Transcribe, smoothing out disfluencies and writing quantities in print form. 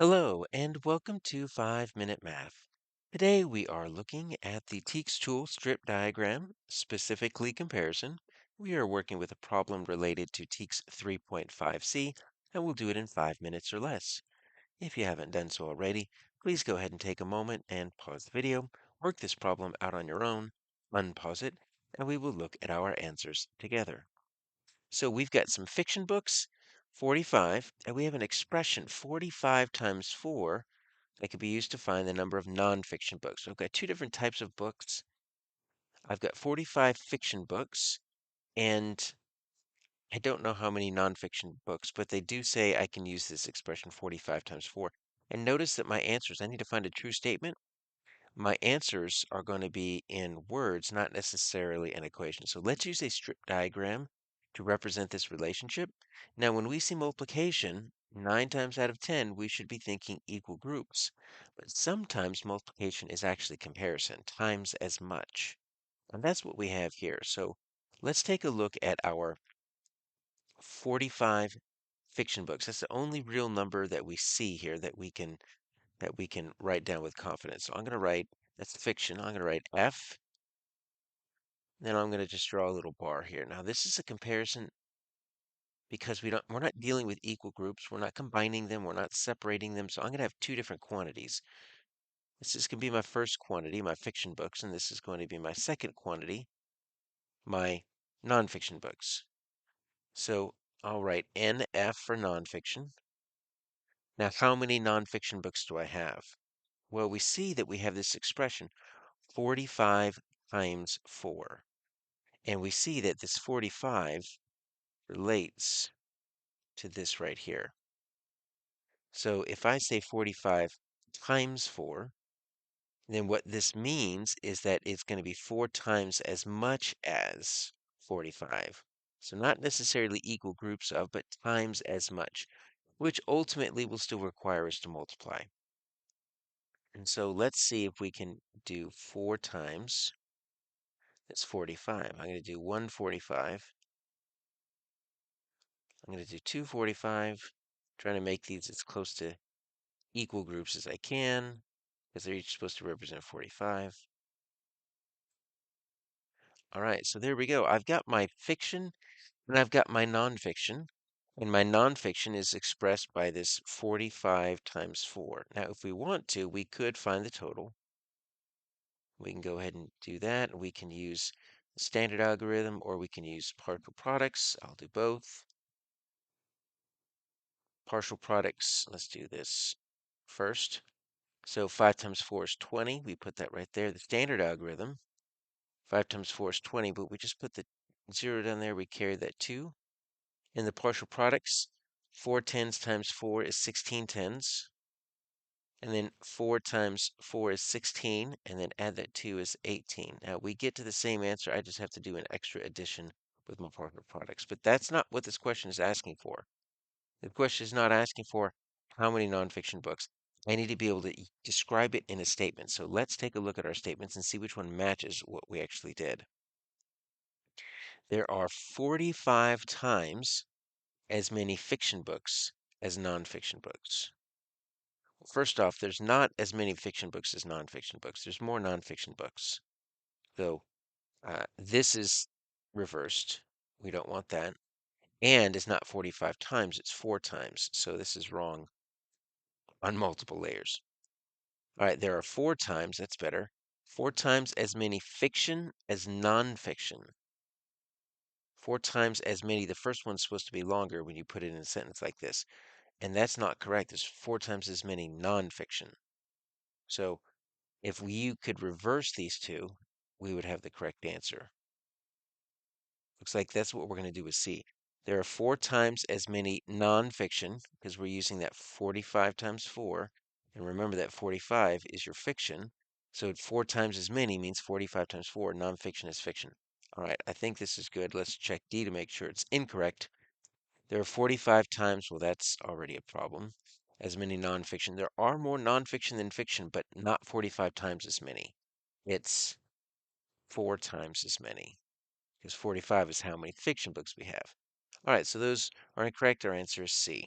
Hello, and welcome to 5 Minute Math. Today we are looking at the TEKS tool strip diagram, specifically comparison. We are working with a problem related to TEKS 3.5c, and we'll do it in 5 minutes or less. If you haven't done so already, please go ahead and take a moment and pause the video, work this problem out on your own, unpause it, and we will look at our answers together. So we've got some fiction books, 45, and we have an expression, 45 times 4, that could be used to find the number of nonfiction books. So I've got two different types of books. I've got 45 fiction books, and I don't know how many nonfiction books, but they do say I can use this expression 45 times 4. And notice that my answers, I need to find a true statement. My answers are going to be in words, not necessarily an equation. So let's use a strip diagram to represent this relationship. Now, when we see multiplication, 9 times out of 10, we should be thinking equal groups. But sometimes multiplication is actually comparison, times as much. And that's what we have here. So let's take a look at our 45 fiction books. That's the only real number that we see here that we can write down with confidence. So I'm going to write, that's fiction. I'm going to write F, then I'm going to just draw a little bar here. Now this is a comparison because we're not dealing with equal groups. We're not combining them. We're not separating them. So I'm going to have two different quantities. This is going to be my first quantity, my fiction books, and this is going to be my second quantity, my nonfiction books. So I'll write NF for nonfiction. Now, how many nonfiction books do I have? Well, we see that we have this expression, 45 times 4. And we see that this 45 relates to this right here. So if I say 45 times 4, then what this means is that it's going to be 4 times as much as 45. So not necessarily equal groups of, but times as much, which ultimately will still require us to multiply. And so let's see if we can do 4 times, that's 45. I'm going to do 145. I'm going to do 245, trying to make these as close to equal groups as I can, because they're each supposed to represent 45. All right, so there we go. I've got my fiction and I've got my nonfiction, and my nonfiction is expressed by this 45 times 4. Now, if we want to, we could find the total. We can go ahead and do that. We can use the standard algorithm, or we can use partial products. I'll do both. Partial products, let's do this first. So 5 times 4 is 20. We put that right there. The standard algorithm, 5 times 4 is 20, but we just put the 0 down there. We carry that 2. In the partial products, 4 tens times 4 is 16 tens. And then 4 times 4 is 16, and then add that 2 is 18. Now we get to the same answer. I just have to do an extra addition with my partial products. But that's not what this question is asking for. The question is not asking for how many nonfiction books. I need to be able to describe it in a statement. So let's take a look at our statements and see which one matches what we actually did. There are 45 times as many fiction books as nonfiction books. First off, there's not as many fiction books as nonfiction books. There's more nonfiction books. So this is reversed. We don't want that. And it's not 45 times, it's 4 times. So this is wrong on multiple layers. All right, there are 4 times, that's better. 4 times as many fiction as nonfiction. 4 times as many. The first one's supposed to be longer when you put it in a sentence like this. And that's not correct. There's 4 times as many nonfiction. So if you could reverse these two, we would have the correct answer. Looks like that's what we're going to do with C. There are 4 times as many nonfiction, because we're using that 45 times 4. And remember that 45 is your fiction. So 4 times as many means 45 times 4. Nonfiction is fiction. All right, I think this is good. Let's check D to make sure it's incorrect. There are 45 times, well, that's already a problem, as many nonfiction. There are more nonfiction than fiction, but not 45 times as many. It's 4 times as many, because 45 is how many fiction books we have. All right, so those are incorrect. Our answer is C.